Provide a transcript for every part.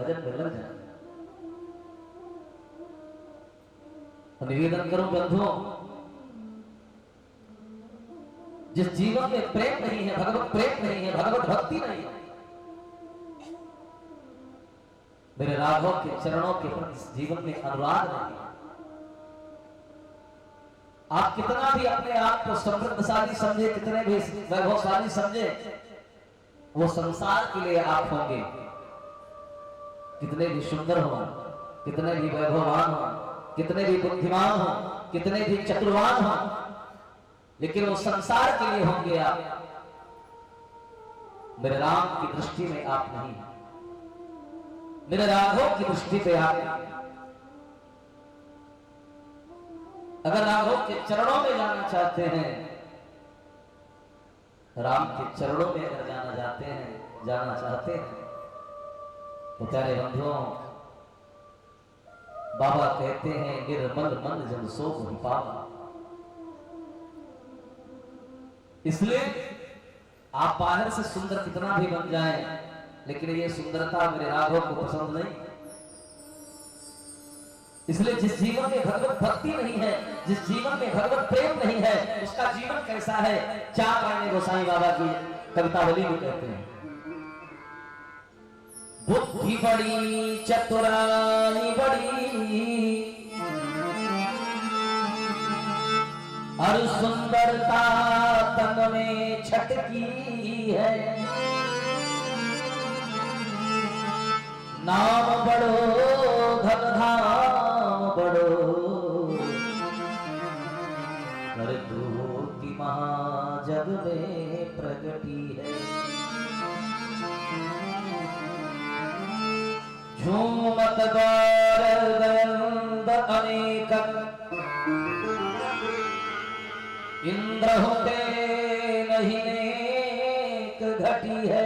भजन में लग जाए। तो निवेदन करूं बंधुओं, जिस जीवन में प्रेम नहीं है, भगवत प्रेम नहीं है, भगवत भक्ति नहीं है, मेरे राघव के चरणों के प्रति जीवन में अनुराग नहीं है, आप कितना भी अपने आप को समृद्धशाली समझे, कितने भी वैभवशाली समझे, वो संसार के लिए आप होंगे। कितने भी सुंदर हो, कितने भी वैभववान हो, कितने भी बुद्धिमान हो, कितने भी चतुरवान हो, लेकिन वो संसार के लिए होंगे आप। मेरे राम की दृष्टि में आप नहीं, मेरे राघव की दृष्टि पे आप नहीं। अगर राघव के चरणों में जाना चाहते हैं, राम के चरणों में अगर जाना चाहते हैं, तो प्यारे बंधुओं, बाबा कहते हैं निर्मल मन जन सो ही पावा। इसलिए आप बाहर से सुंदर कितना भी बन जाएं, लेकिन ये सुंदरता मेरे राघव को पसंद नहीं। इसलिए जिस जीवन में भगवत भक्ति नहीं है, जिस जीवन में भगवत प्रेम नहीं है, उसका जीवन कैसा है? चार मायने गोसाई बाबा की कवितावली में कहते हैं, बुद्धि बड़ी चतुराई बड़ी और सुंदरता तन में छटकी है, नाम बड़ो धन धाम बड़ो कर दूती महाजग में प्रगटी है। झूमत गौरव अनेक इंद्र होते नहीं नेक घटी है,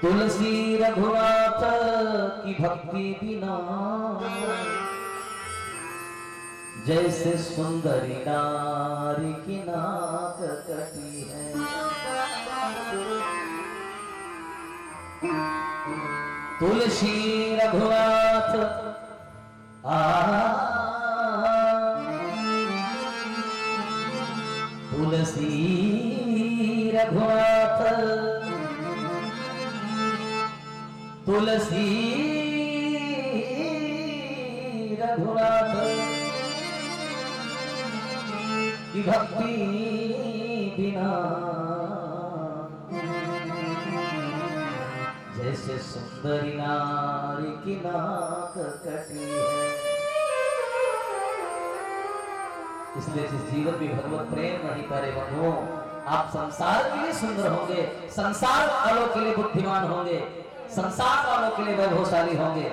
तुलसी रघुनाथ की भक्ति बिना जैसे सुंदरी नारी की नाक कटी है। तुलसी रघुनाथ तुलसी रघुनाथ तुलसी रघुनाथ की भक्ति बिना जैसे सुंदरी नारी की नाक कटी है। इसलिए जिस जीवन में भगवत प्रेम नहीं करे बंधुओं, आप संसार के लिए सुंदर होंगे, संसार वालों के लिए बुद्धिमान होंगे, संसार वालों के लिए वैभवशाली होंगे,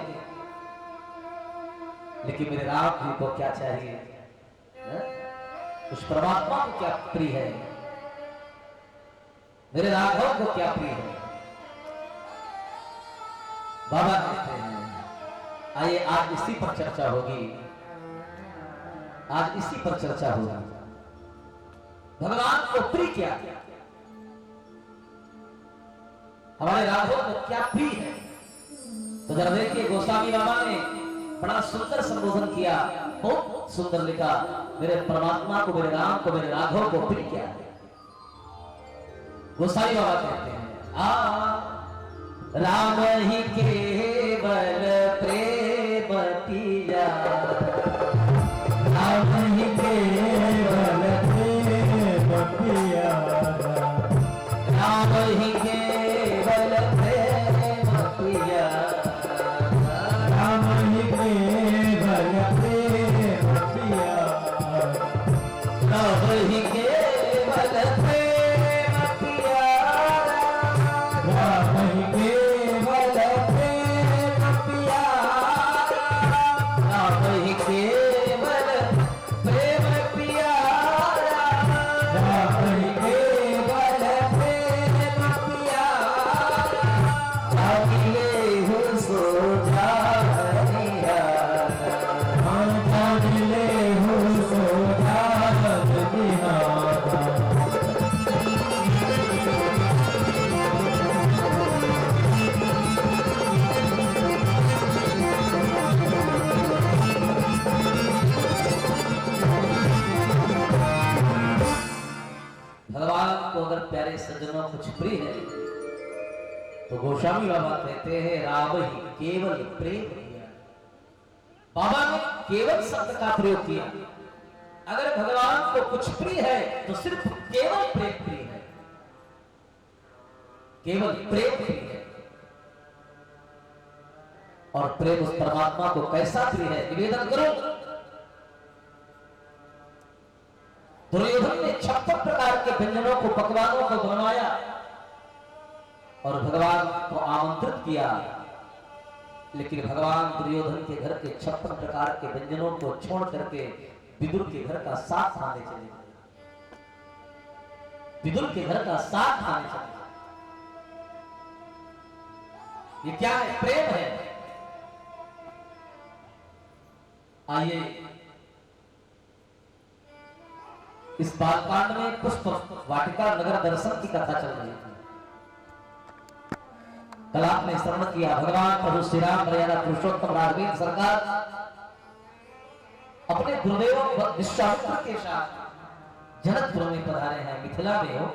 लेकिन मेरे राम जी को क्या चाहिए? उस परमात्मा को क्या प्रिय है? मेरे राघव को क्या प्रिय है? बाबा कहते हैं, आइए आज इसी पर चर्चा होगी, आज इसी पर चर्चा होगी। भगवान को प्रिय क्या, हमारे राघव को क्या प्रिय है? तो जरा देखिए, गोस्वामी बाबा ने बड़ा सुंदर संबोधन किया, बहुत सुंदर लिखा, मेरे परमात्मा को, मेरे राम को, मेरे राघव को प्रिय क्या है? गोस्वामी बाबा कहते हैं, राम ही केवल प्रेम किया, राम ही केवल प्रेम किया, राम ही केवल प्रेम किया, राम ही केवल प्रेम किया, राम ही केवल प्रेम किया, राम ही केवल प्रेम किया, राम ही प्यारे सज्जनों कुछ प्रिय है, तो गोस्वामी बाबा कहते हैं राम ही केवल प्रेम किया। बाबा ने केवल शब्द का प्रयोग किया। अगर भगवान को कुछ प्रिय है तो सिर्फ केवल प्रेम प्रिय है, केवल प्रेम प्रिय है। और प्रेम उस परमात्मा को कैसा प्रिय है, निवेदन करो। दुर्योधन ने 56 प्रकार के व्यंजनों को, पकवानों को बनवाया और भगवान को आमंत्रित किया, लेकिन भगवान दुर्योधन के घर के 56 प्रकार के व्यंजनों को छोड़ करके विदुर के घर का साग खाने चले गए। विदुर के घर का साग खाने चले गए। ये क्या है? प्रेम है। आइए इस बालकांड में पुष्प वाटिका नगर दर्शन की कथा चल रही है। कल आपने श्रवण किया, भगवान प्रभु श्री राम मर्यादा पुरुषोत्तम राघवेंद्र सरकार अपने गुरुदेव विश्वामित्र के साथ जनकपुर में पधारे हैं। मिथिला में हो